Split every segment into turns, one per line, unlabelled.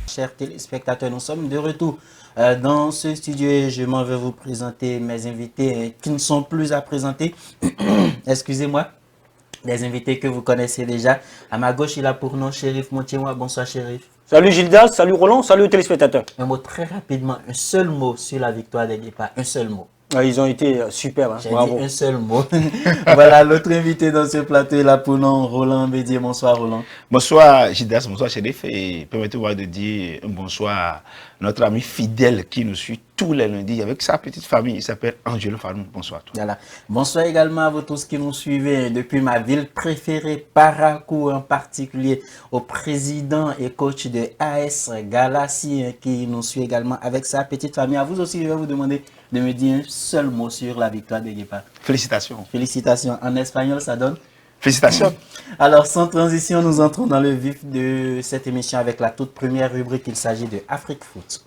Chers téléspectateurs, nous sommes de retour dans ce studio et je m'en vais vous présenter mes invités qui ne sont plus à présenter. Excusez-moi, des invités que vous connaissez déjà. À ma gauche, il a pour nom Chérif Montiewa. Bonsoir Chérif.
Salut Gildas, salut Roland, salut aux téléspectateurs.
Un mot très rapidement, un seul mot sur la victoire des Guépards, un seul mot.
Ils ont été super, hein.
J'ai
Bravo.
dit un seul mot. Voilà, l'autre invité dans ce plateau est là pour nom Roland Bédier. Bonsoir Roland.
Bonsoir Gildas, bonsoir Chérif et permettez-moi de dire un bonsoir à notre ami fidèle qui nous suit tous les lundis avec sa petite famille, il s'appelle Angelo Fanou. Bonsoir à toi.
Voilà. Bonsoir également à vous tous qui nous suivez depuis ma ville préférée, Parakou en particulier, au président et coach de AS Galassi qui nous suit également avec sa petite famille. À vous aussi, je vais vous demander de me dire un seul mot sur la victoire des Guépards.
Félicitations.
Félicitations. En espagnol, ça donne?
Félicitations.
Alors, sans transition, nous entrons dans le vif de cette émission avec la toute première rubrique. Il s'agit de Afrique Foot.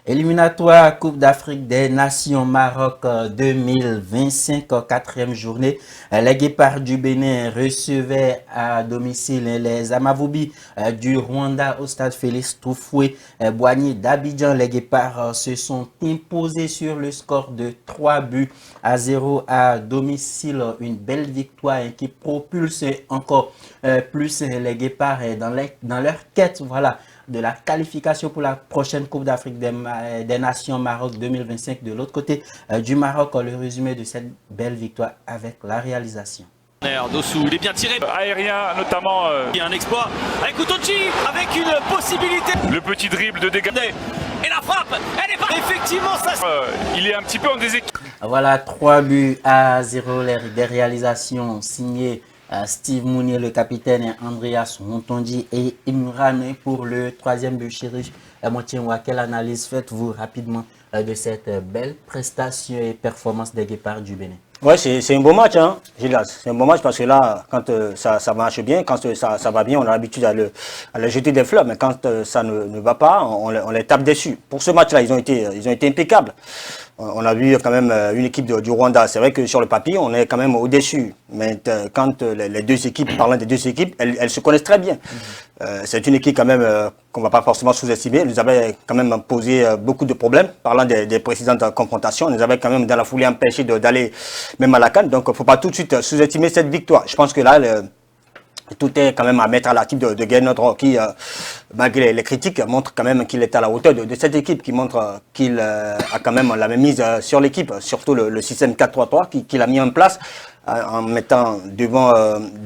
Éliminatoire Coupe d'Afrique des Nations Maroc 2025, quatrième journée. Les Guépards du Bénin recevaient à domicile les Amavoubi du Rwanda au stade Félix Houphouët-Boigny d'Abidjan. Les Guépards se sont imposés sur le score de 3-0 à domicile. Une belle victoire qui propulse encore plus les Guépards dans leur quête. Voilà, de la qualification pour la prochaine Coupe d'Afrique des Nations Maroc 2025. De l'autre côté du Maroc, le résumé de cette belle victoire avec la réalisation.
Dossou, il est bien tiré.
Aérien notamment.
Il y a un exploit avec Utochi, avec une possibilité.
Le petit dribble de dégâts.
Et la frappe, elle est pas. Effectivement, ça.
Il est un petit peu en déséquilibre.
Voilà, 3-0, des réalisations signées Steve Mounier, le capitaine, et Andreas Montondi et Imran pour le troisième but. Chérif Montiewa, quelle analyse faites-vous rapidement de cette belle prestation et performance des Guépards du Bénin?
Ouais, c'est un beau match, hein, Gildas. C'est un beau match parce que là, quand ça marche bien, quand ça va bien, on a l'habitude à le jeter des fleurs, mais quand ça ne va pas, on les tape dessus. Pour ce match-là, ils ont été impeccables. On a vu quand même une équipe du Rwanda. C'est vrai que sur le papier, on est quand même au-dessus. Mais quand les deux équipes, parlant des deux équipes, elles se connaissent très bien. C'est une équipe quand même qu'on ne va pas forcément sous-estimer. Elle nous avait quand même posé beaucoup de problèmes. Parlant des précédentes confrontations, elle nous avait quand même dans la foulée empêché d'aller même à la CAN. Donc il ne faut pas tout de suite sous-estimer cette victoire. Je pense que là, tout est quand même à mettre à l'actif de Guénodro qui, malgré les critiques, montre quand même qu'il est à la hauteur de cette équipe, qui montre qu'il a quand même la même mise sur l'équipe, surtout le système 4-3-3 qu'il a mis en place en mettant devant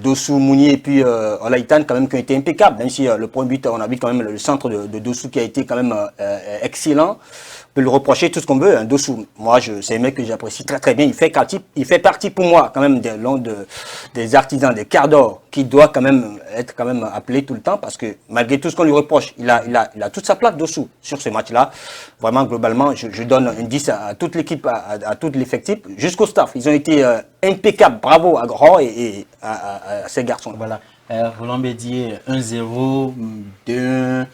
Dossou, Mounier et puis Olaïtan quand même qui ont été impeccables. Même si le premier but, on a vu quand même le centre de Dossou qui a été quand même excellent. On peut le reprocher tout ce qu'on veut, hein, Dossou. Moi, c'est un mec que j'apprécie très très bien. Il fait partie pour moi quand même des artisans, des quarts d'or qui doit quand même être quand même appelé tout le temps parce que malgré tout ce qu'on lui reproche, il a toute sa place Dossou sur ce match-là. Vraiment, globalement, je donne un 10 à toute l'équipe, à tout l'effectif, jusqu'au staff. Ils ont été impeccables. Bravo à Grand et à ces garçons.
Voilà, Roland Bédier, 1-0, 2-1,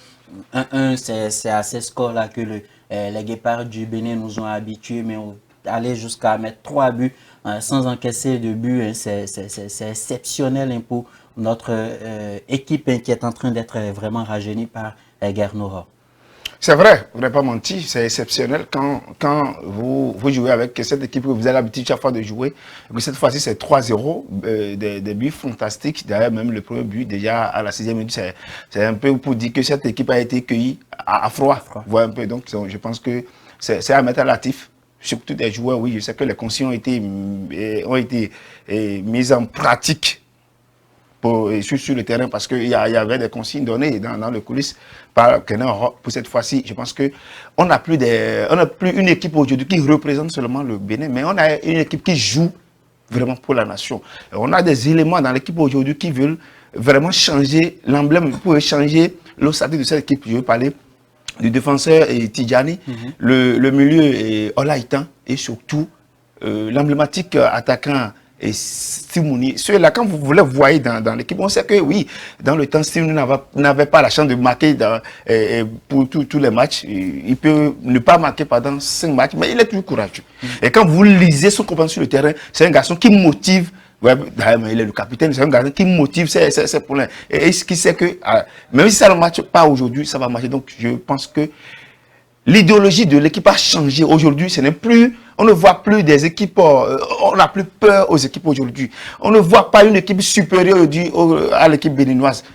1-1, c'est à ces scores-là que les Guépards du Bénin nous ont habitués, mais aller jusqu'à mettre 3 buts sans encaisser de but, hein, c'est exceptionnel hein, pour notre équipe hein, qui est en train d'être vraiment rajeunie par Guernora.
C'est vrai, vous n'avez pas menti, c'est exceptionnel quand vous jouez avec cette équipe que vous avez l'habitude chaque fois de jouer. Et que cette fois-ci, c'est 3-0, des buts fantastiques. D'ailleurs, même le premier but, déjà à la 6e minute, c'est un peu pour dire que cette équipe a été cueillie à froid. Voilà un peu. Donc, je pense que c'est à mettre à l'actif. Surtout des joueurs, oui, je sais que les consignes ont été mises en pratique sur le terrain parce qu'il y avait des consignes données dans le coulisses par Guernora. Pour cette fois-ci, je pense qu'on n'a plus une équipe aujourd'hui qui représente seulement le Bénin, mais on a une équipe qui joue vraiment pour la nation. On a des éléments dans l'équipe aujourd'hui qui veulent vraiment changer l'emblème, pour changer le statut de cette équipe. Je veux parler du défenseur Tidjani, le milieu Olaïtan et surtout l'emblématique attaquant et Stimouni, ceux-là, quand vous les voyez dans l'équipe, on sait que oui, dans le temps, Stimouni n'avait pas la chance de marquer pour tous les matchs. Il peut ne pas marquer pendant 5 matchs, mais il est toujours courageux. Et quand vous lisez son comportement sur le terrain, c'est un garçon qui motive. Ouais, il est le capitaine, c'est un garçon qui motive ses poulains. Et ce qui sait que, même si ça ne marche pas aujourd'hui, ça va marcher. Donc, je pense que l'idéologie de l'équipe a changé aujourd'hui. Ce n'est plus, on ne voit plus des équipes, on n'a plus peur aux équipes aujourd'hui. On ne voit pas une équipe supérieure à l'équipe béninoise.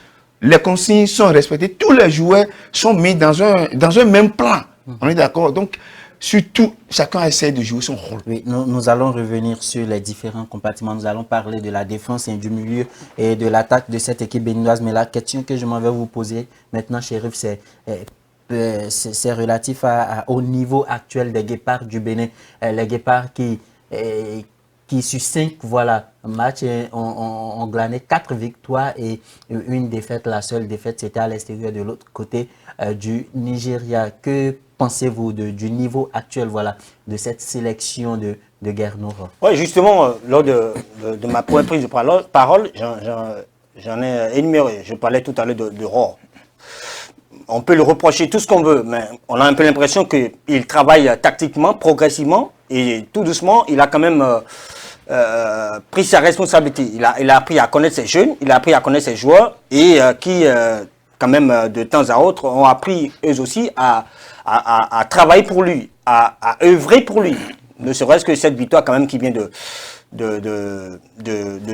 Les consignes sont respectées. Tous les joueurs sont mis dans un même plan. On est d'accord. Donc, surtout, chacun essaie de jouer son rôle.
Oui, nous allons revenir sur les différents compartiments. Nous allons parler de la défense et du milieu et de l'attaque de cette équipe béninoise. Mais la question que je m'en vais vous poser maintenant, Chérif, c'est relatif au niveau actuel des Guépards du Bénin. Les Guépards qui sur 5 matchs ont glané 4 victoires et une défaite. La seule défaite, c'était à l'extérieur de l'autre côté du Nigeria. Que pensez-vous du niveau actuel de cette sélection de Guernoro?
Oui, justement, lors de ma première prise de parole, j'en ai énuméré. Je parlais tout à l'heure de Rohr. On peut le reprocher tout ce qu'on veut, mais on a un peu l'impression qu'il travaille tactiquement, progressivement, et tout doucement, il a quand même pris sa responsabilité. Il a appris à connaître ses jeunes, il a appris à connaître ses joueurs, et qui, quand même, de temps à autre, ont appris, eux aussi, à travailler pour lui, à œuvrer pour lui. Ne serait-ce que cette victoire, quand même, qui vient de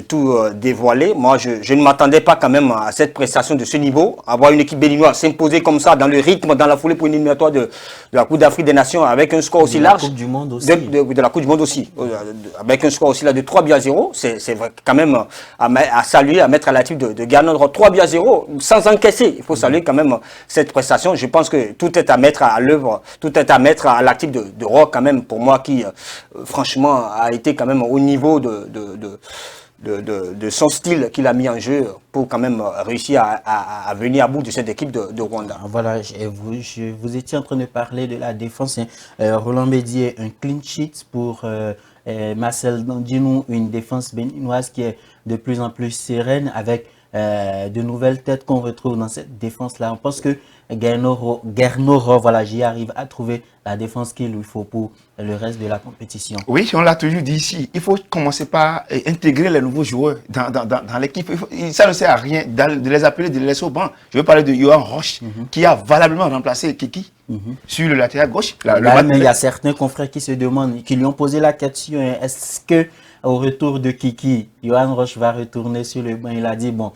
tout dévoiler. Moi, je ne m'attendais pas quand même à cette prestation de ce niveau. Avoir une équipe béninoise s'imposer comme ça, dans le rythme, dans la foulée pour une éliminatoire de la Coupe d'Afrique des Nations, avec un score aussi large.
De la Coupe du Monde aussi.
De la Coupe du Monde aussi. Avec un score aussi là de 3-0. C'est quand même à saluer, à mettre à l'actif de Guernoro. 3-0, sans encaisser. Il faut saluer quand même cette prestation. Je pense que tout est à mettre à l'œuvre, tout est à mettre à l'actif de Rohr quand même, pour moi, qui franchement a été quand même au niveau de son style qu'il a mis en jeu pour quand même réussir à venir à bout de cette équipe de Rwanda.
Voilà, vous étiez en train de parler de la défense. Roland Bédier, un clean sheet pour Marcel Dandinou, une défense béninoise qui est de plus en plus sereine avec de nouvelles têtes qu'on retrouve dans cette défense-là. On pense que Guernoro, j'y arrive à trouver la défense qu'il lui faut pour le reste de la compétition.
Oui, on l'a toujours dit ici. Il faut commencer par intégrer les nouveaux joueurs dans l'équipe. Ça ne sert à rien de les appeler, de les laisser au banc. Je veux parler de Johan Roche, qui a valablement remplacé Kiki sur le latéral gauche.
Mais il y a certains confrères qui se demandent, qui lui ont posé la question, est-ce que au retour de Kiki, Johan Roche va retourner sur le banc? Il a dit, bon,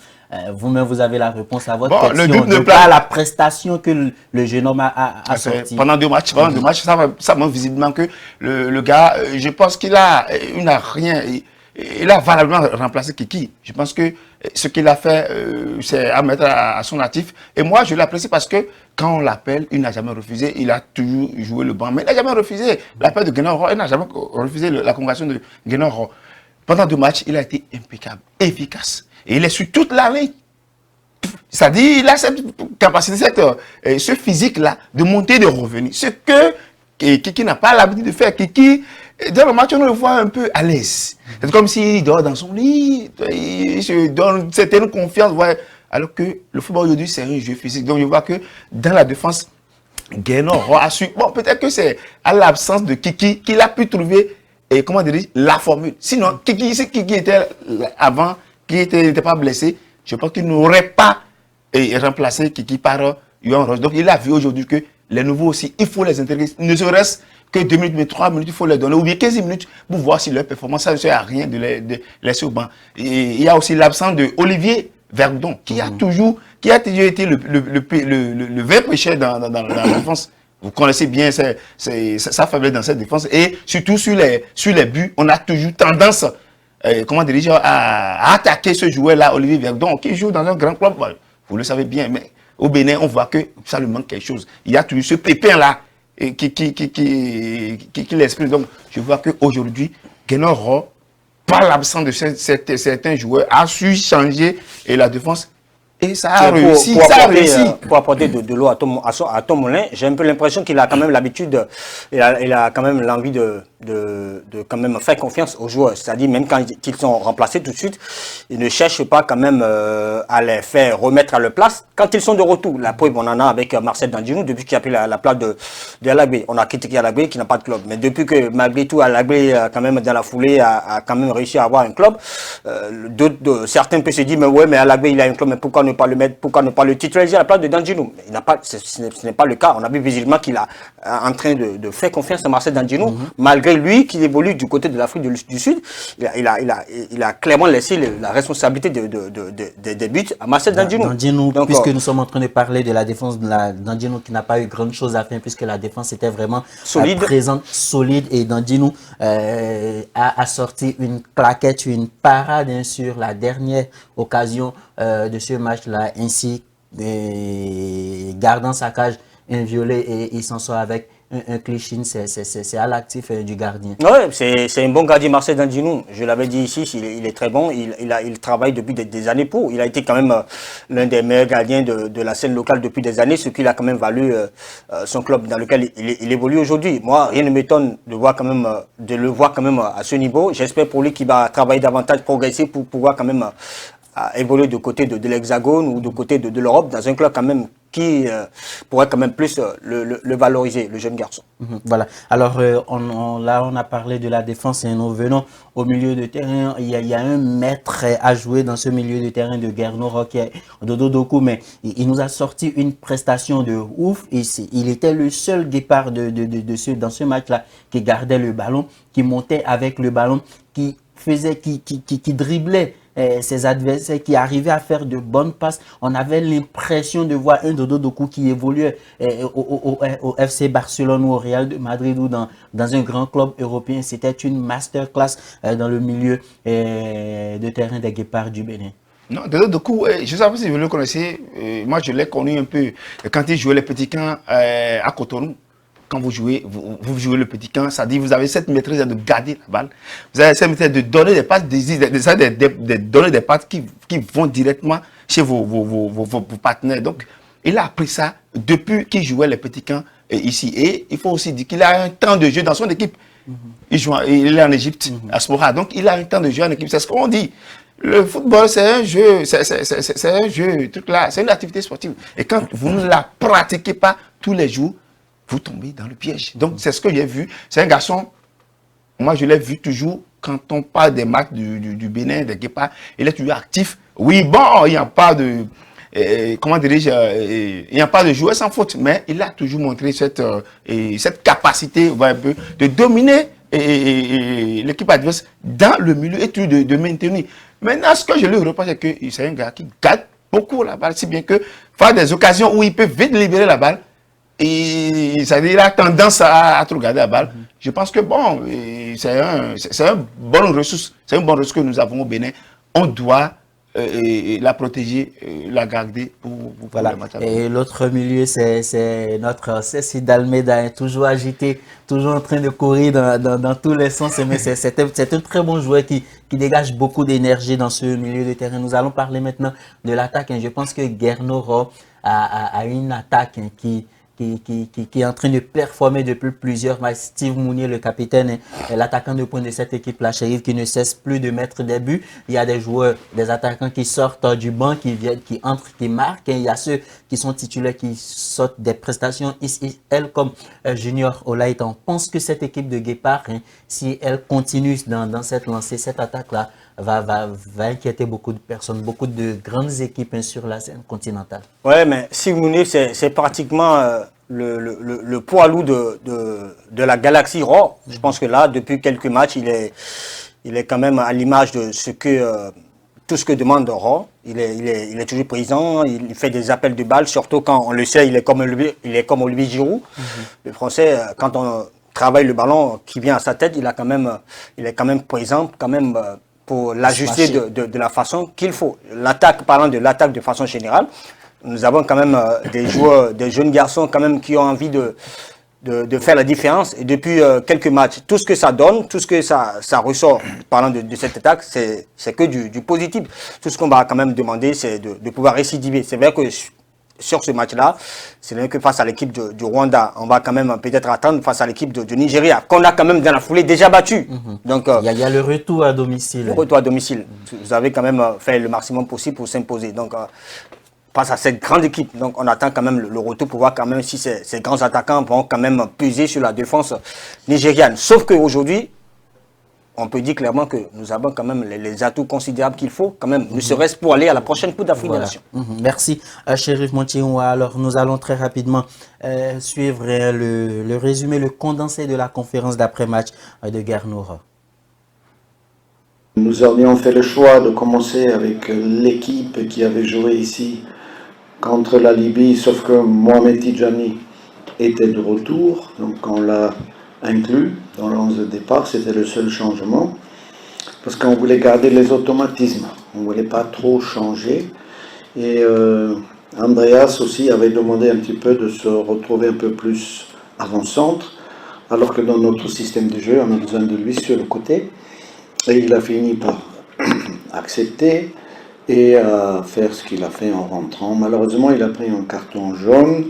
vous-même, vous avez la réponse à votre question.
Le doute
de pas la prestation que le jeune homme a sorti.
Pendant deux matchs, ça montre visiblement que le gars, je pense qu'il n'a rien. Il a valablement remplacé Kiki. Je pense que ce qu'il a fait, c'est à mettre à son actif. Et moi, je l'apprécie parce que quand on l'appelle, il n'a jamais refusé. Il a toujours joué le banc. Mais il n'a jamais refusé l'appel de Guernoro. Il n'a jamais refusé la convocation de Guernoro. Pendant deux matchs, il a été impeccable, efficace. Et il est sur toute la ligne. C'est-à-dire, il a cette capacité, ce physique-là, de monter et de revenir. Ce que Kiki n'a pas l'habitude de faire. Kiki, dans le match, on le voit un peu à l'aise. C'est comme s'il dort dans son lit, il se donne une certaine confiance. Ouais. Alors que le football aujourd'hui, c'est un jeu physique. Donc je vois que dans la défense, Guernoro a su. Bon, peut-être que c'est à l'absence de Kiki qu'il a pu trouver, la formule. Sinon, si Kiki était avant, qui n'était pas blessé, je pense qu'il n'aurait pas remplacé Kiki par Johan Roche. Donc il a vu aujourd'hui que les nouveaux aussi, il faut les intégrer. Ne serait-ce que 2 minutes, mais 3 minutes, il faut les donner, ou bien 15 minutes pour voir si leur performance, ça ne sert à rien de les laisser au banc. Et il y a aussi l'absence de Olivier Verdon, qui a toujours été le vrai pécheur dans la défense. Vous connaissez bien sa faiblesse dans cette défense. Et surtout sur les buts, on a toujours tendance à attaquer ce joueur-là, Olivier Verdon, qui joue dans un grand club. Vous le savez bien, mais au Bénin, on voit que ça lui manque quelque chose. Il y a toujours ce pépin-là qui l'exprime. Donc, je vois qu'aujourd'hui, Guernoro, par l'absence de certains joueurs, a su changer et la défense Et ça a réussi,
pour apporter de l'eau à ton moulin, j'ai un peu l'impression qu'il a quand même l'habitude, il a quand même l'envie de quand même faire confiance aux joueurs. C'est-à-dire même quand ils sont remplacés tout de suite, il ne cherche pas quand même à les faire remettre à leur place. Quand ils sont de retour, la preuve on en a avec Marcel Danjinou, depuis qu'il a pris la place de Alagbé. On a critiqué Alagbé qui n'a pas de club. Mais depuis que malgré tout Alagbé quand même dans la foulée a quand même réussi à avoir un club, certains peuvent se dire mais ouais mais Alagbé il a un club, mais pourquoi ne pas le mettre, pourquoi ne pas le titulariser à la place de Danjinou? Il n'a pas, ce n'est pas le cas. On a vu visiblement qu'il a en train de faire confiance à Marcel Danjinou, malgré lui qui évolue du côté de l'Afrique du Sud. Il a clairement laissé la responsabilité des buts à Marcel Danjinou.
Danjinou, puisque nous sommes en train de parler de la défense de Danjinou qui n'a pas eu grande chose à faire puisque la défense était vraiment présente, solide, et Danjinou a sorti une claquette, une parade sur la dernière occasion de ce match-là, ainsi gardant sa cage inviolée, et il s'en sort avec un cliché. C'est à l'actif du gardien.
Oui, c'est un bon gardien, Marcel Danjinou. Je l'avais dit ici, il est très bon. Il travaille depuis des années pour. Il a été quand même l'un des meilleurs gardiens de la scène locale depuis des années, ce qui a quand même valu son club dans lequel il évolue aujourd'hui. Moi, rien ne m'étonne de le voir quand même à ce niveau. J'espère pour lui qu'il va travailler davantage, progresser pour pouvoir quand même évoluer de côté de l'Hexagone ou de côté de l'Europe, dans un club quand même qui pourrait quand même plus le valoriser, le jeune garçon.
Voilà. Alors, là, on a parlé de la défense et nous venons au milieu de terrain. Il y a un maître à jouer dans ce milieu de terrain de Guerno, qui est Dodo Doku, mais il nous a sorti une prestation de ouf. Il était le seul guépard dans ce match-là qui gardait le ballon, qui montait avec le ballon, qui driblait ses adversaires, qui arrivaient à faire de bonnes passes. On avait l'impression de voir un Dodo Doku qui évoluait au FC Barcelone ou au Real de Madrid ou dans un grand club européen. C'était une masterclass dans le milieu de terrain des Guépards du Bénin.
Non, Dodo Doku, je ne sais pas si vous le connaissez, moi je l'ai connu un peu quand il jouait les petits camps à Cotonou. Quand vous jouez le petit camp, ça dit vous avez cette maîtrise de garder la balle, vous avez cette maîtrise de donner des passes, de donner des passes qui vont directement chez vos partenaires. Donc, il a appris ça depuis qu'il jouait les petits camps ici. Et il faut aussi dire qu'il a un temps de jeu dans son équipe. Il est en Égypte, à Spora. Donc, il a un temps de jeu en équipe. C'est ce qu'on dit. Le football, c'est un jeu, c'est un jeu, truc là, c'est une activité sportive. Et quand vous ne la pratiquez pas tous les jours, vous tombez dans le piège. Donc, c'est ce que j'ai vu. C'est un garçon, moi je l'ai vu toujours, quand on parle des matchs du Bénin, des Guépards, il est toujours actif. Oui, bon, il n'y a pas de, comment dirais-je, il n'y a pas de joueur sans faute, mais il a toujours montré cette capacité un peu, de dominer l'équipe adverse dans le milieu et de maintenir. Maintenant, ce que je lui reproche, c'est que c'est un gars qui garde beaucoup la balle, si bien que faire des occasions où il peut vite libérer la balle, et ça veut dire il a tendance à trop garder la balle. Je pense que bon, c'est une bonne ressource que nous avons au Bénin. On doit la protéger, la garder pour
voilà. Le match. Et l'autre milieu, c'est notre Cécile d'Almeida, toujours agité, toujours en train de courir dans tous les sens. Mais c'est un très bon joueur qui dégage beaucoup d'énergie dans ce milieu de terrain. Nous allons parler maintenant de l'attaque. Je pense que Guerno a une attaque qui est en train de performer depuis plusieurs matchs. Steve Mounier, le capitaine, l'attaquant de pointe de cette équipe-là, Chérif, qui ne cesse plus de mettre des buts. Il y a des joueurs, des attaquants qui sortent du banc, qui viennent, qui entrent, qui marquent. Et il y a ceux qui sont titulaires, qui sortent des prestations. Elle, comme Junior Olaït, on pense que cette équipe de Guépard, si elle continue dans cette lancée, cette attaque-là, va inquiéter beaucoup de personnes, beaucoup de grandes équipes sur la scène continentale.
Ouais, mais Steve Mounier, c'est pratiquement le poids lourd de la Galaxy Raw. Je pense que là, depuis quelques matchs, il est quand même à l'image de tout ce que demande Raw. Il est toujours présent, il fait des appels de balles, surtout quand on le sait, il est comme Olivier Giroud. Le Français, quand on travaille le ballon qui vient à sa tête, il est quand même présent, quand même pour l'ajuster de la façon qu'il faut. Parlant de l'attaque de façon générale, nous avons quand même des joueurs, des jeunes garçons quand même qui ont envie de faire la différence. Et depuis quelques matchs, tout ce que ça donne, tout ce que ça ressort, parlant de cette attaque, c'est que du positif. Tout ce qu'on va quand même demander, c'est de pouvoir récidiver. C'est vrai que sur ce match-là, c'est vrai que face à l'équipe du Rwanda, on va quand même peut-être attendre face à l'équipe du Nigeria, qu'on a quand même dans la foulée déjà battu. Donc,
il y a le retour à domicile.
Le retour à domicile. Vous avez quand même fait le maximum possible pour s'imposer. Donc, face à cette grande équipe, donc on attend quand même le retour pour voir quand même si ces grands attaquants vont quand même peser sur la défense nigériane. Sauf qu'aujourd'hui, on peut dire clairement que nous avons quand même les atouts considérables qu'il faut, quand même, ne serait-ce pour aller à la prochaine Coupe d'Afrique des Nations.
Merci, Chérif Montienwa. Alors, nous allons très rapidement suivre le résumé, le condensé de la conférence d'après-match de Garnoura.
Nous avions fait le choix de commencer avec l'équipe qui avait joué ici contre la Libye, sauf que Mohamed Tidjani était de retour, donc on l'a inclus dans le 11 de départ, c'était le seul changement, parce qu'on voulait garder les automatismes, on ne voulait pas trop changer, et Andreas aussi avait demandé un petit peu de se retrouver un peu plus avant-centre, alors que dans notre système de jeu, on a besoin de lui sur le côté, et il a fini par accepter et faire ce qu'il a fait en rentrant. Malheureusement, il a pris un carton jaune.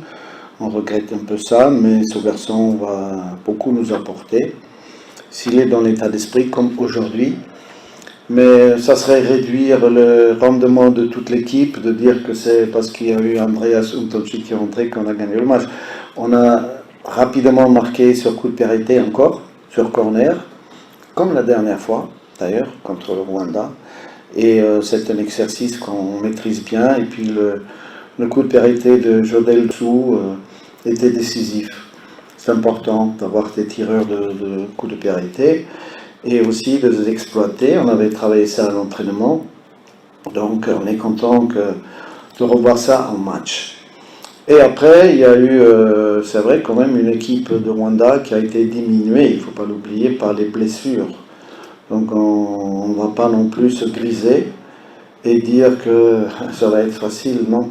On regrette un peu ça, mais ce garçon va beaucoup nous apporter s'il est dans l'état d'esprit comme aujourd'hui. Mais ça serait réduire le rendement de toute l'équipe, de dire que c'est parce qu'il y a eu Andreas Untonci qui est rentré qu'on a gagné le match. On a rapidement marqué sur coup de pied encore, sur corner, comme la dernière fois d'ailleurs, contre le Rwanda. Et c'est un exercice qu'on maîtrise bien. Et puis le coup de pied de Jodel Dessous était décisif. C'est important d'avoir des tireurs de coups de pied et aussi de les exploiter. On avait travaillé ça à l'entraînement. Donc on est content de revoir ça en match. Et après, il y a eu, c'est vrai, quand même une équipe de Rwanda qui a été diminuée, il ne faut pas l'oublier, par les blessures. Donc on ne va pas non plus se griser et dire que ça va être facile, non.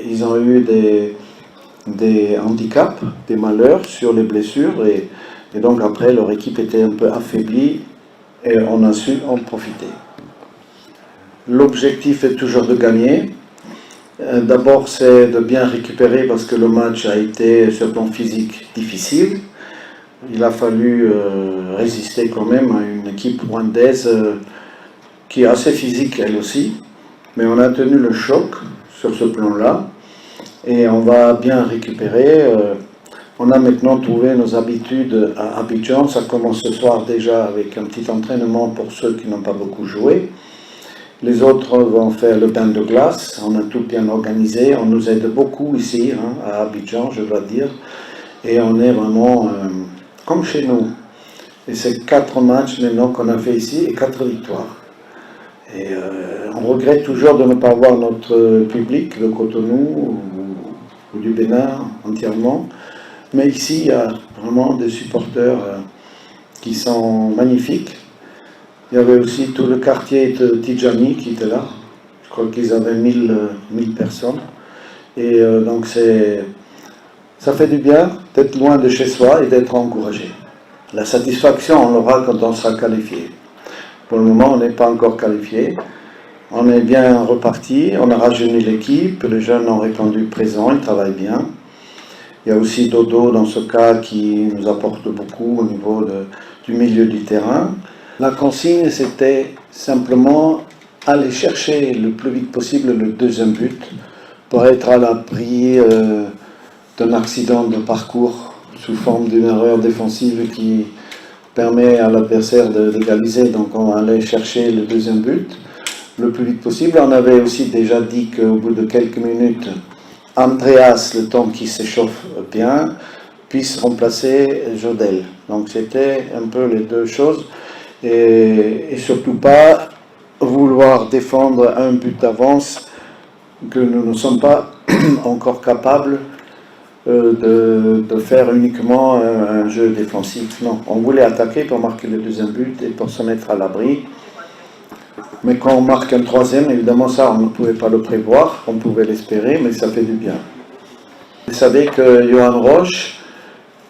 Ils ont eu des handicaps, des malheurs sur les blessures et donc après leur équipe était un peu affaiblie et on a su en profiter. L'objectif est toujours de gagner. D'abord c'est de bien récupérer parce que le match a été sur le plan physique difficile. Il a fallu résister quand même à une équipe rwandaise qui est assez physique elle aussi, mais on a tenu le choc sur ce plan-là et on va bien récupérer. On a maintenant trouvé nos habitudes à Abidjan, ça commence ce soir déjà avec un petit entraînement pour ceux qui n'ont pas beaucoup joué. Les autres vont faire le bain de glace, on a tout bien organisé, on nous aide beaucoup ici à Abidjan, je dois dire, et on est vraiment comme chez nous. Et c'est 4 matchs maintenant qu'on a fait ici et 4 victoires. Et on regrette toujours de ne pas voir notre public de Cotonou ou du Bénin entièrement. Mais ici, il y a vraiment des supporters qui sont magnifiques. Il y avait aussi tout le quartier de Tidjani qui était là. Je crois qu'ils avaient 1000 personnes. Et donc ça fait du bien d'être loin de chez soi et d'être encouragé. La satisfaction, on l'aura quand on sera qualifié. Pour le moment, on n'est pas encore qualifié. On est bien reparti, on a rajeuni l'équipe, les jeunes ont répondu présent, ils travaillent bien. Il y a aussi Dodo dans ce cas qui nous apporte beaucoup au niveau du milieu du terrain. La consigne, c'était simplement aller chercher le plus vite possible le deuxième but pour être à l'abri d'un accident de parcours sous forme d'une erreur défensive qui permet à l'adversaire d'égaliser. Donc on allait chercher le deuxième but le plus vite possible. On avait aussi déjà dit qu'au bout de quelques minutes, Andreas, le temps qui s'échauffe bien, puisse remplacer Jodel. Donc c'était un peu les deux choses. Et surtout pas vouloir défendre un but d'avance que nous ne sommes pas encore capables de faire uniquement un jeu défensif. Non, on voulait attaquer pour marquer le deuxième but et pour se mettre à l'abri. Mais quand on marque un troisième, évidemment ça on ne pouvait pas le prévoir, on pouvait l'espérer, mais ça fait du bien. Vous savez que Johan Roche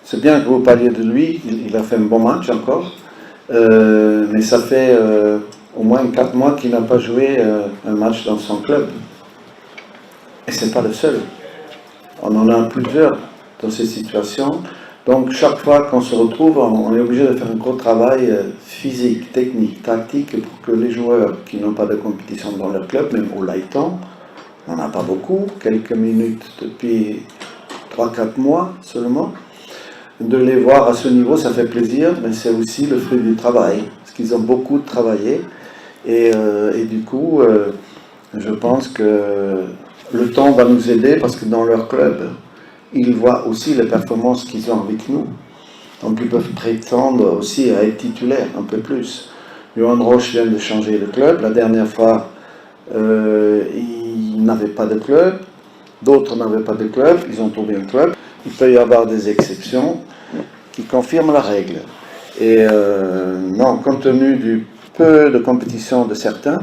C'est bien que vous parliez de lui, il a fait un bon match encore, mais ça fait au moins 4 mois qu'il n'a pas joué un match dans son club. Et ce n'est pas le seul. On en a plusieurs dans ces situations. Donc chaque fois qu'on se retrouve, on est obligé de faire un gros travail physique, technique, tactique pour que les joueurs qui n'ont pas de compétition dans leur club, même au Lighton, on n'en a pas beaucoup, quelques minutes depuis 3-4 mois seulement, de les voir à ce niveau, ça fait plaisir, mais c'est aussi le fruit du travail, parce qu'ils ont beaucoup travaillé. Et du coup, je pense que le temps va nous aider, parce que dans leur club, ils voient aussi les performances qu'ils ont avec nous. Donc ils peuvent prétendre aussi à être titulaires un peu plus. Johan Roche vient de changer de club. La dernière fois, il n'avait pas de club. D'autres n'avaient pas de club. Ils ont trouvé un club. Il peut y avoir des exceptions qui confirment la règle. Et non, compte tenu du peu de compétition de certains,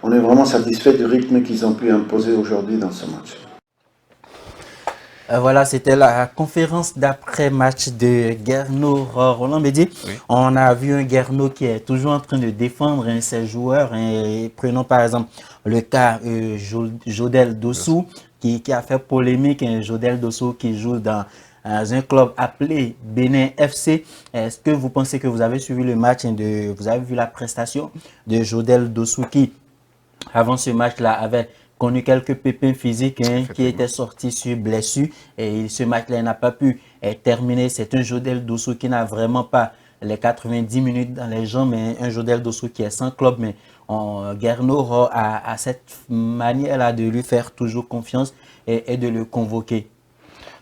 on est vraiment satisfait du rythme qu'ils ont pu imposer aujourd'hui dans ce match.
Voilà, c'était la conférence d'après-match de Guerno Roland Bédier. Oui. On a vu un Guerno qui est toujours en train de défendre ses joueurs. Et prenons par exemple le cas Jodel Dossou qui a fait polémique. Jodel Dossou qui joue dans un club appelé Bénin FC. Est-ce que vous pensez que vous avez suivi le match et vous avez vu la prestation de Jodel Dossou qui, avant ce match-là, avait connu quelques pépins physiques qui étaient sortis sur blessure et ce match-là n'a pas pu terminer. C'est un Jodel Dossou qui n'a vraiment pas les 90 minutes dans les jambes, mais un Jodel Dossou qui est sans club. Mais Guerno a cette manière-là de lui faire toujours confiance et de le convoquer.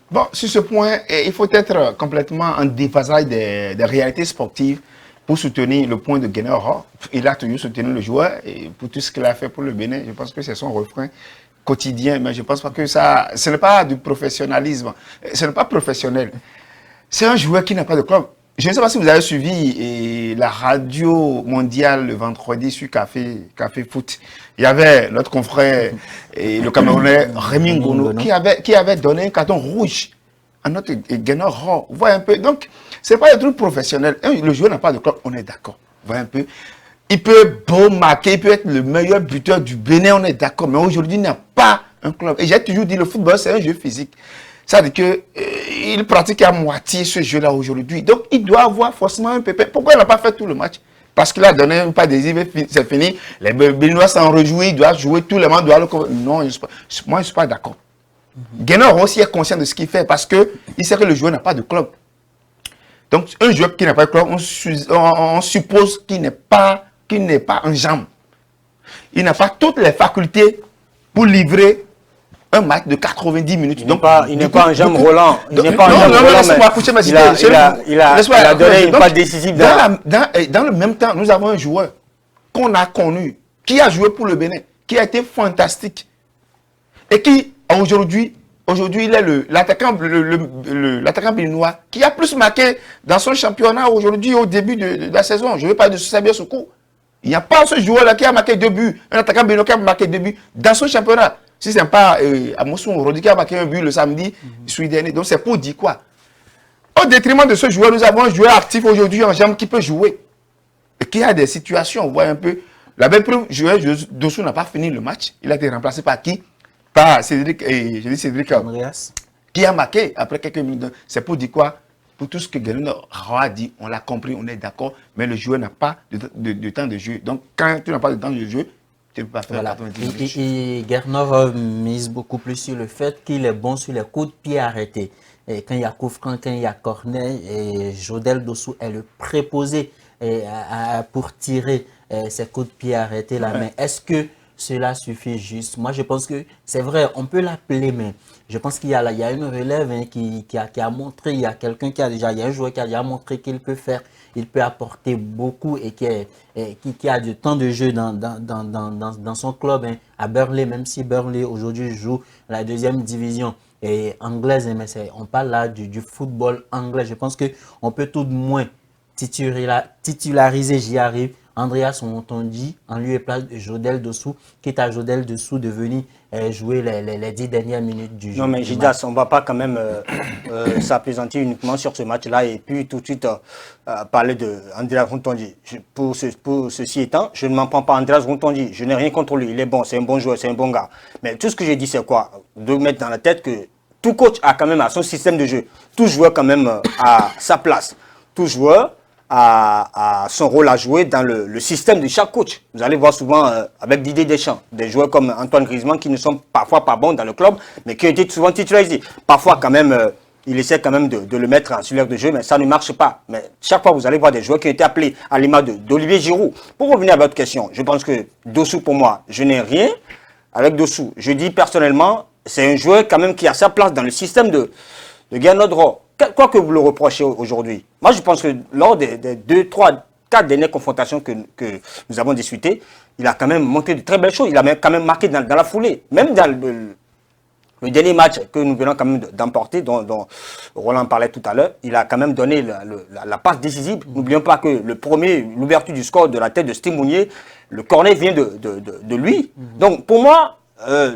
Bon, sur ce point, il faut être complètement en déphasage des réalités sportives pour soutenir le point de Guerno. Il a toujours soutenu le joueur et pour tout ce qu'il a fait pour le Bénin, je pense que c'est son refrain quotidien, mais je pense pas que ça, ce n'est pas du professionnalisme, ce n'est pas professionnel. C'est un joueur qui n'a pas de club. Je ne sais pas si vous avez suivi la radio mondiale le vendredi sur Café Foot. Il y avait notre confrère, le Camerounais Rémi Ngono, qui avait donné un carton rouge à notre Guerno. Vous voyez un peu. Donc, ce n'est pas un truc professionnel. Le joueur n'a pas de club, on est d'accord. Vous voyez un peu. Il peut beau marquer, il peut être le meilleur buteur du Bénin, on est d'accord. Mais aujourd'hui, il n'a pas un club. Et j'ai toujours dit, le football, c'est un jeu physique. Ça veut dire qu'il pratique à moitié ce jeu-là aujourd'hui. Donc, il doit avoir forcément un pépin. Pourquoi il n'a pas fait tout le match? Parce qu'il a donné un pas d'adhésif, c'est fini. Les Béninois s'en réjouissent, il doit jouer, tout le monde doit le... Non, moi, je ne suis pas d'accord. Guerno aussi est conscient de ce qu'il fait parce qu'il sait que le joueur n'a pas de club. Donc, un joueur qui n'a pas de club, on suppose qu'il n'est pas en jambe. Il n'a pas toutes les facultés pour livrer un match de 90 minutes.
Il n'est pas en jambe Roland. Il n'est pas en jambe Roland. Il a donné une passe décisive.
Dans le même temps, nous avons un joueur qu'on a connu, qui a joué pour le Bénin, qui a été fantastique. Et qui, aujourd'hui, il est l'attaquant béninois qui a plus marqué dans son championnat aujourd'hui au début de la saison. Je ne veux pas de Sabia Soukou. Il n'y a pas ce joueur-là qui a marqué 2 buts, un attaquant béninois qui a marqué 2 buts dans son championnat. Si ce n'est pas Amoussoum Rodi qui a marqué un but le samedi, celui dernier. Donc c'est pour dire quoi? Au détriment de ce joueur, nous avons un joueur actif aujourd'hui en jambe qui peut jouer. Et qui a des situations, on voit un peu. La belle preuve, Dossou n'a pas fini le match. Il a été remplacé par qui? Par Cédric,
Andreas,
qui a marqué après quelques minutes. C'est pour dire quoi? Pour tout ce que Guerno a dit, on l'a compris, on est d'accord, mais le joueur n'a pas de temps de jeu. Donc quand tu n'as pas de temps de jeu, tu ne peux pas faire
voilà.
90 minutes.
Et Guerno mise beaucoup plus sur le fait qu'il est bon sur les coups de pied arrêtés. Et quand il y a coup franc, quand il y a corner, et Jodel Dossou est le préposé pour tirer ces coups de pied arrêtés là. Ouais. Mais est-ce que cela suffit juste? Moi, je pense que c'est vrai, on peut l'appeler, mais je pense qu'il y a une relève qui a montré, il y a quelqu'un il y a un joueur qui a déjà montré qu'il peut faire, il peut apporter beaucoup et qui a du temps de jeu dans son club, à Burnley, même si Burnley aujourd'hui joue la 2e division anglaise, mais on parle là du football anglais. Je pense qu'on peut tout de moins titulariser, j'y arrive, Andreas Rontondi en lieu et place de Jodel Dossou, qui est à Jodel Dossou de venir jouer les 10 dernières minutes du jeu.
Non mais Gildas, on ne va pas quand même s'apaisantir uniquement sur ce match-là et puis tout de suite parler d'Andreas Rontondi. Pour ceci étant, je ne m'en prends pas à Andreas Rontondi, je n'ai rien contre lui, il est bon, c'est un bon joueur, c'est un bon gars. Mais tout ce que j'ai dit c'est quoi? De mettre dans la tête que tout coach a quand même à son système de jeu, tout joueur quand même à sa place, tout joueur a son rôle à jouer dans le système de chaque coach. Vous allez voir souvent avec Didier Deschamps, des joueurs comme Antoine Griezmann qui ne sont parfois pas bons dans le club, mais qui ont été souvent titularisés. Parfois quand même, il essaie quand même de le mettre en titulaire de jeu, mais ça ne marche pas. Mais chaque fois, vous allez voir des joueurs qui ont été appelés à l'image d'Olivier Giroud. Pour revenir à votre question, je pense que Dossou, pour moi, je n'ai rien avec Dossou. Je dis personnellement, c'est un joueur quand même qui a sa place dans le système de Guernodro. Quoi que vous le reprochez aujourd'hui, moi je pense que lors des 2, 3, 4 dernières confrontations que nous avons discutées, il a quand même montré de très belles choses. Il a quand même marqué dans la foulée. Même dans le dernier match que nous venons quand même d'emporter, dont Roland parlait tout à l'heure, il a quand même donné la passe décisive. N'oublions pas que l'ouverture du score de la tête de Steve Mounier, le corner vient de lui. Donc pour moi,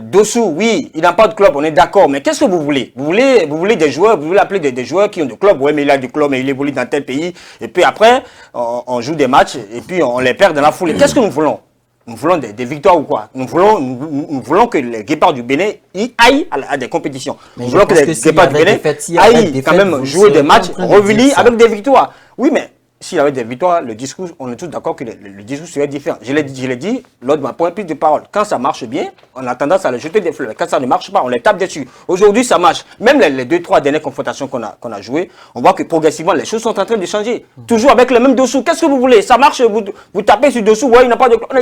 Dossou, oui, il n'a pas de club, on est d'accord, mais qu'est-ce que vous voulez? Vous voulez des joueurs, vous voulez appeler des joueurs qui ont de club, oui, mais il a du club, mais il évolue dans tel pays, et puis après, on joue des matchs, et puis on les perd dans la foulée. Qu'est-ce que nous voulons? Nous voulons des victoires ou quoi? Nous voulons que les Guépards du Bénin aillent à des compétitions. Nous voulons que les Guépards du Bénin aillent quand même jouer des matchs, revenir avec des victoires. Oui, mais s'il y avait des victoires, le discours, on est tous d'accord que le discours serait différent. Je l'ai dit lors de ma première prise de parole. Quand ça marche bien, on a tendance à le jeter des fleurs. Quand ça ne marche pas, on les tape dessus. Aujourd'hui, ça marche. Même les 2, 3 dernières confrontations qu'on a jouées, on voit que progressivement, les choses sont en train de changer. Toujours avec le même Dossou. Qu'est-ce que vous voulez? Ça marche, vous tapez sur Dossou, ouais, il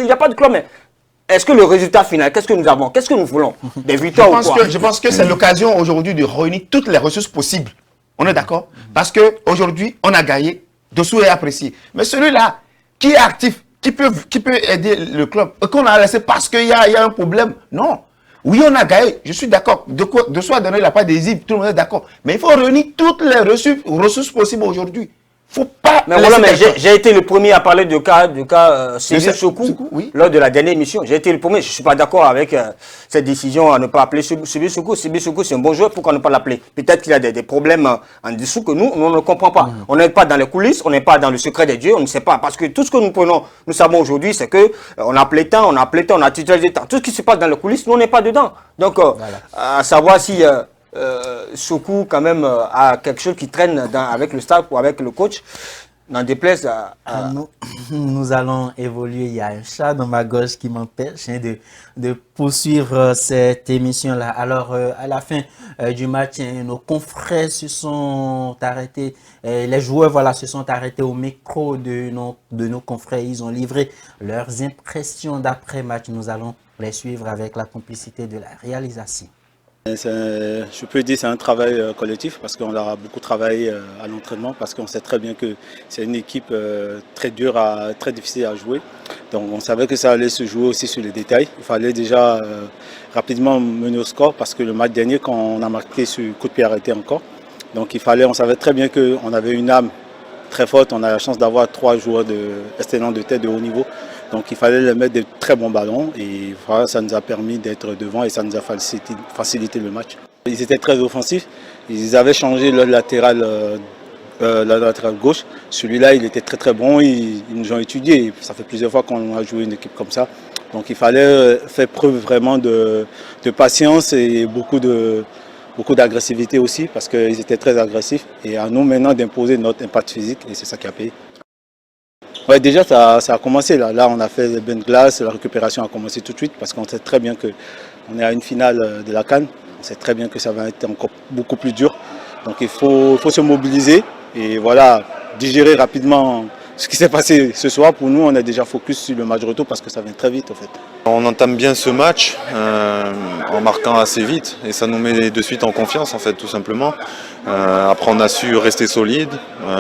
n'y a pas de club, mais est-ce que le résultat final, qu'est-ce que nous avons? Qu'est-ce que nous voulons? Des victoires ou quoi?
Je pense que c'est l'occasion aujourd'hui de réunir toutes les ressources possibles. On est d'accord? Parce qu'aujourd'hui, on a gagné. Dossou est apprécié. Mais celui-là, qui est actif, qui peut aider le club, qu'on a laissé parce qu'il y a un problème, non. Oui, on a gagné, je suis d'accord. Dossou a donné la part des îles, tout le monde est d'accord. Mais il faut réunir toutes les ressources possibles aujourd'hui. Faut pas.
Mais voilà, mais j'ai été le premier à parler du cas Sébé Sokou
oui.
Lors de la dernière émission. J'ai été le premier. Je ne suis pas d'accord avec cette décision à ne pas appeler Sébé Sokou. Sébé Sokou, c'est un bon joueur. Pourquoi ne pas l'appeler? Peut-être qu'il y a des problèmes en dessous que nous ne comprenons pas. On n'est pas dans les coulisses, on n'est pas dans le secret des dieux, on ne sait pas. Parce que tout ce que nous savons aujourd'hui, c'est que on a appelé tant, on a titularisé tant. Tout ce qui se passe dans les coulisses, nous, on n'est pas dedans. Donc, à savoir si Sokou quand même a quelque chose qui traîne avec le staff ou avec le coach, n'en déplaise à...
Nous allons évoluer. Il y a un chat dans ma gorge qui m'empêche de poursuivre cette émission-là. Alors, à la fin du match, nos confrères se sont arrêtés. Les joueurs se sont arrêtés au micro de nos confrères. Ils ont livré leurs impressions d'après-match. Nous allons les suivre avec la complicité de la réalisation.
Je peux dire que c'est un travail collectif parce qu'on a beaucoup travaillé à l'entraînement parce qu'on sait très bien que c'est une équipe très dure, très difficile à jouer. Donc on savait que ça allait se jouer aussi sur les détails. Il fallait déjà rapidement mener au score parce que le match dernier, quand on a marqué sur coup de pied arrêté encore, donc on savait très bien qu'on avait une âme très forte. On a la chance d'avoir 3 joueurs excellents de tête de haut niveau. Donc il fallait leur mettre de très bons ballons et voilà, ça nous a permis d'être devant et ça nous a facilité le match. Ils étaient très offensifs, ils avaient changé la latéral gauche. Celui-là, il était très très bon, ils nous ont étudié. Ça fait plusieurs fois qu'on a joué une équipe comme ça. Donc il fallait faire preuve vraiment de patience et beaucoup d'agressivité aussi parce qu'ils étaient très agressifs. Et à nous maintenant d'imposer notre impact physique et c'est ça qui a payé. Ouais, déjà ça a commencé là, on a fait les bains de glace, la récupération a commencé tout de suite parce qu'on sait très bien qu'on est à une finale de la CAN, on sait très bien que ça va être encore beaucoup plus dur. Donc il faut se mobiliser et voilà, digérer rapidement ce qui s'est passé ce soir. Pour nous, on est déjà focus sur le match retour parce que ça vient très vite en fait.
On entame bien ce match en marquant assez vite et ça nous met de suite en confiance en fait tout simplement. Après on a su rester solide,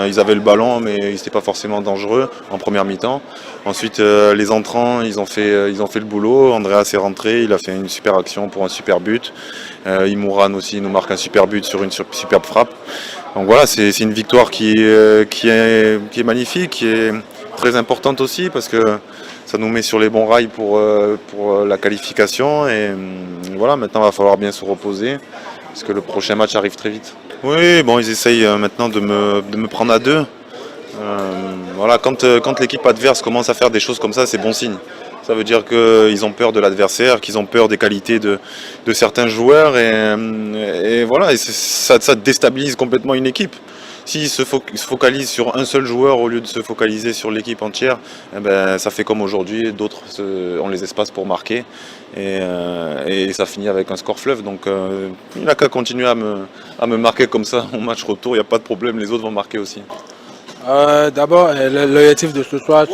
ils avaient le ballon mais ils n'étaient pas forcément dangereux en première mi-temps. Ensuite les entrants ils ont fait le boulot, Andreas est rentré, il a fait une super action pour un super but. Imouran aussi nous marque un super but sur une superbe frappe. Donc voilà, c'est une victoire qui est magnifique, qui est très importante aussi parce que ça nous met sur les bons rails pour la qualification. Et voilà, maintenant il va falloir bien se reposer parce que le prochain match arrive très vite. Oui, bon, ils essayent maintenant de me prendre à deux. Voilà, quand l'équipe adverse commence à faire des choses comme ça, c'est bon signe. Ça veut dire qu'ils ont peur de l'adversaire, qu'ils ont peur des qualités de certains joueurs et voilà, et ça déstabilise complètement une équipe. S'ils se focalisent sur un seul joueur au lieu de se focaliser sur l'équipe entière, eh ben, ça fait comme aujourd'hui, d'autres ont les espaces pour marquer et ça finit avec un score fleuve. Donc il n'a qu'à continuer à me marquer comme ça au match retour, il n'y a pas de problème, les autres vont marquer aussi.
D'abord, l'objectif de ce soir,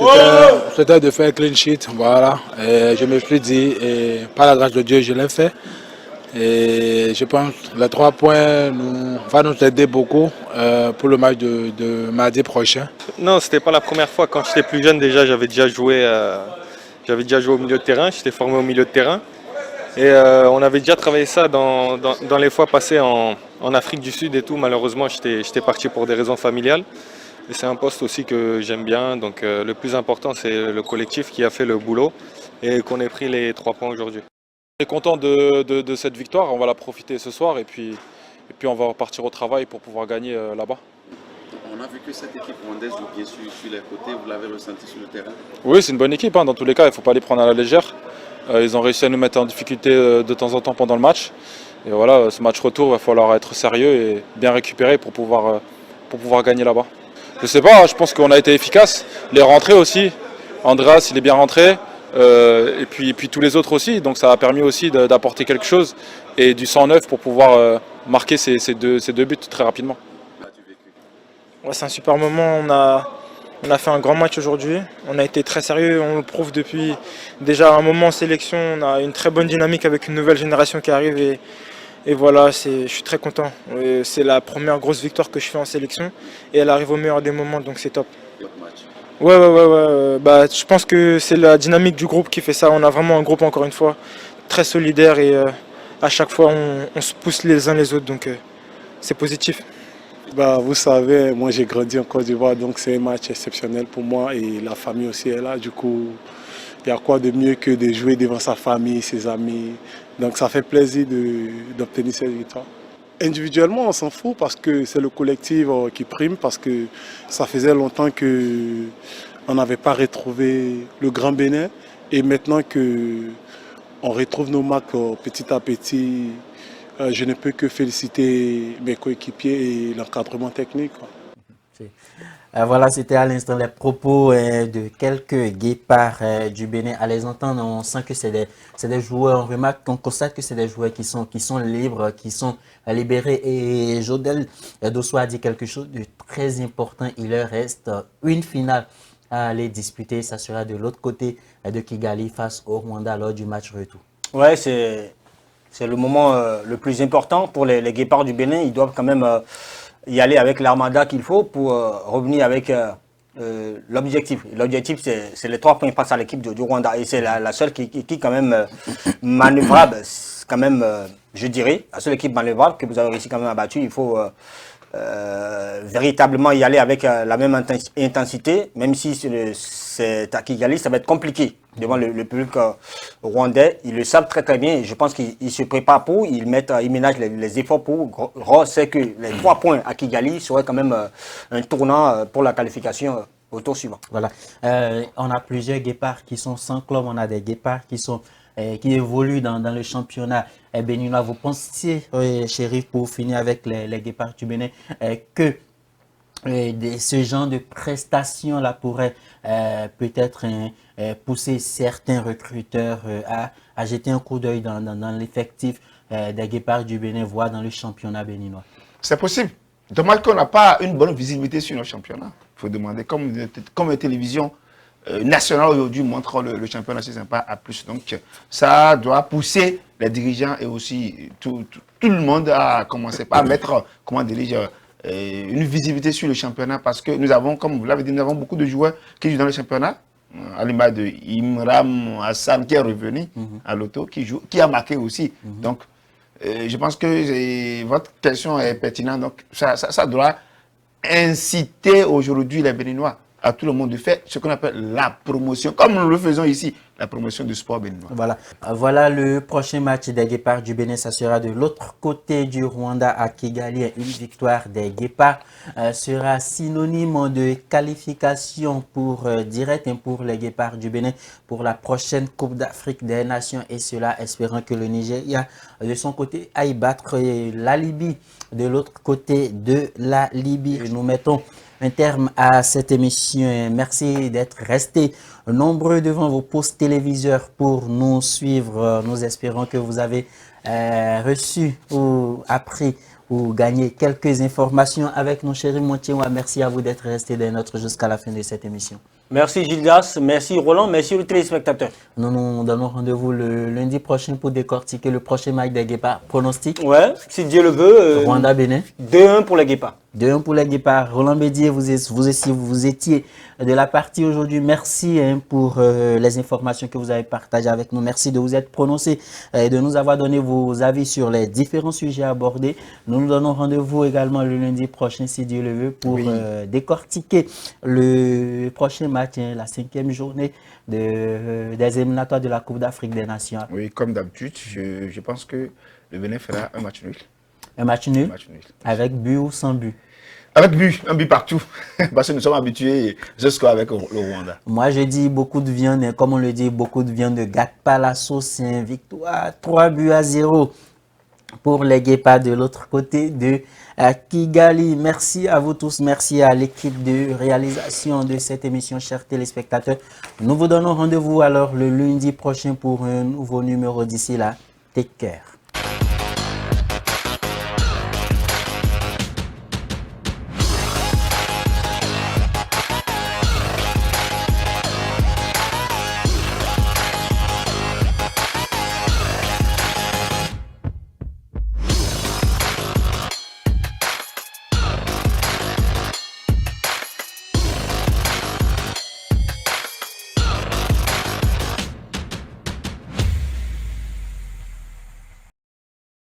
c'était de faire clean sheet. Voilà. Et je me suis dit, et par la grâce de Dieu, je l'ai fait. Et je pense que les 3 points vont nous aider beaucoup pour le match de mardi prochain.
Non, c'était pas la première fois. Quand j'étais plus jeune, déjà, j'avais déjà joué au milieu de terrain. J'étais formé au milieu de terrain. Et on avait déjà travaillé ça dans les fois passées en Afrique du Sud et tout. Malheureusement, j'étais parti pour des raisons familiales. Et c'est un poste aussi que j'aime bien. Donc le plus important, c'est le collectif qui a fait le boulot et qu'on ait pris les 3 points aujourd'hui.
On est content de cette victoire. On va la profiter ce soir et puis on va repartir au travail pour pouvoir gagner là-bas.
On a vu que cette équipe rwandaise joue bien sur les côtés. Vous l'avez ressenti sur le terrain?
Oui, c'est une bonne équipe. Dans tous les cas, il ne faut pas les prendre à la légère. Ils ont réussi à nous mettre en difficulté de temps en temps pendant le match. Et voilà, ce match retour, il va falloir être sérieux et bien récupérer pour pouvoir gagner là-bas. Je sais pas, je pense qu'on a été efficace. Les rentrées aussi. Andreas, il est bien rentré. Et puis tous les autres aussi. Donc ça a permis aussi d'apporter quelque chose et du sang neuf pour pouvoir marquer ces deux buts très rapidement.
Ouais, c'est un super moment. On a fait un grand match aujourd'hui. On a été très sérieux. On le prouve depuis déjà un moment en sélection. On a une très bonne dynamique avec une nouvelle génération qui arrive. Et voilà, je suis très content. C'est la première grosse victoire que je fais en sélection et elle arrive au meilleur des moments, donc c'est top. Ouais. Je pense que c'est la dynamique du groupe qui fait ça. On a vraiment un groupe, encore une fois, très solidaire et à chaque fois on se pousse les uns les autres, donc c'est positif.
Vous savez, moi j'ai grandi en Côte d'Ivoire, donc c'est un match exceptionnel pour moi et la famille aussi est là. Du coup, il y a quoi de mieux que de jouer devant sa famille, ses amis. Donc ça fait plaisir d'obtenir cette victoire. Individuellement, on s'en fout parce que c'est le collectif qui prime, parce que ça faisait longtemps qu'on n'avait pas retrouvé le Grand Bénin. Et maintenant qu'on retrouve nos marques petit à petit, je ne peux que féliciter mes coéquipiers et l'encadrement technique.
Voilà, c'était à l'instant les propos de quelques guépards du Bénin. À les entendre, on sent que c'est des joueurs, on remarque, on constate que c'est des joueurs qui sont libres, qui sont libérés. Et Jodel Dosso a dit quelque chose de très important. Il leur reste une finale à aller disputer. Ça sera de l'autre côté de Kigali face au Rwanda lors du match retour.
Ouais, c'est le moment le plus important pour les guépards du Bénin. Ils doivent quand même y aller avec l'armada qu'il faut pour revenir avec l'objectif. L'objectif, c'est les 3 points face à l'équipe du Rwanda. Et c'est la seule qui est quand même manœuvrable, quand même, je dirais, la seule équipe manœuvrable que vous avez réussi quand même à battre. Il faut véritablement y aller avec la même intensité, même si c'est à Kigali, ça va être compliqué devant le public rwandais. Ils le savent très très bien et je pense qu'ils se préparent pour, ils ménagent les efforts pour. C'est que les 3 points à Kigali seraient quand même un tournant pour la qualification au tour suivant.
Voilà. On a plusieurs guépards qui sont sans club, on a des guépards qui évoluent dans le championnat béninois. Vous pensez, Chérif, pour finir avec les guépards du Bénin, que ce genre de prestations-là pourrait peut-être pousser certains recruteurs à jeter un coup d'œil dans l'effectif des guépards du Bénin, voire dans le championnat béninois? C'est possible.
Dommage qu'on n'a pas une bonne visibilité sur notre championnat. Il faut demander, comme la télévision nationale aujourd'hui montre le championnat, c'est sympa à plus. Donc ça doit pousser les dirigeants et aussi tout le monde à commencer à mettre, une visibilité sur le championnat, parce que nous avons, comme vous l'avez dit, nous avons beaucoup de joueurs qui jouent dans le championnat. À l'image de Imram Hassan qui est revenu à l'auto, qui a marqué aussi. Donc je pense que votre question est pertinente. Donc ça doit inciter aujourd'hui les Béninois à tout le monde de faire ce qu'on appelle la promotion, comme nous le faisons ici, la promotion du sport béninois.
Voilà le prochain match des Guépards du Bénin. Ça sera de l'autre côté du Rwanda à Kigali. Une victoire des Guépards sera synonyme de qualification directe pour les Guépards du Bénin pour la prochaine Coupe d'Afrique des Nations. Et cela, espérant que le Nigeria, de son côté, aille battre la Libye de l'autre côté de la Libye. Nous mettons un terme à cette émission. Merci d'être restés nombreux devant vos postes téléviseurs pour nous suivre. Nous espérons que vous avez reçu ou appris ou gagné quelques informations avec nos chéris Montiewa. Merci à vous d'être restés des nôtres jusqu'à la fin de cette émission.
Merci Gildas, merci Roland, merci aux téléspectateurs.
Nous nous donnons rendez-vous le lundi prochain pour décortiquer le prochain match des Guépards. Pronostic?
Ouais, si Dieu le veut.
Rwanda-Bénin.
2-1 pour les Guépards. 2-1
pour les Guépards. Roland Bédier, vous étiez de la partie aujourd'hui. Merci pour les informations que vous avez partagées avec nous. Merci de vous être prononcé et de nous avoir donné vos avis sur les différents sujets abordés. Nous nous donnons rendez-vous également le lundi prochain, si Dieu le veut, pour décortiquer le prochain match, la 5e journée des éliminatoires de la Coupe d'Afrique des Nations.
Oui, comme d'habitude, je pense que le Bénin fera un match nul.
Un match nul? Avec but ou sans but?
Avec but, un but partout. Parce que nous sommes habitués jusqu'à avec le Rwanda.
Moi, je dis beaucoup de viande, et comme on le dit, beaucoup de viande ne gâte pas la sauce. C'est une victoire 3-0 pour les Guépards de l'autre côté de Kigali. Merci à vous tous. Merci à l'équipe de réalisation de cette émission, chers téléspectateurs. Nous vous donnons rendez-vous alors le lundi prochain pour un nouveau numéro. D'ici là, take care.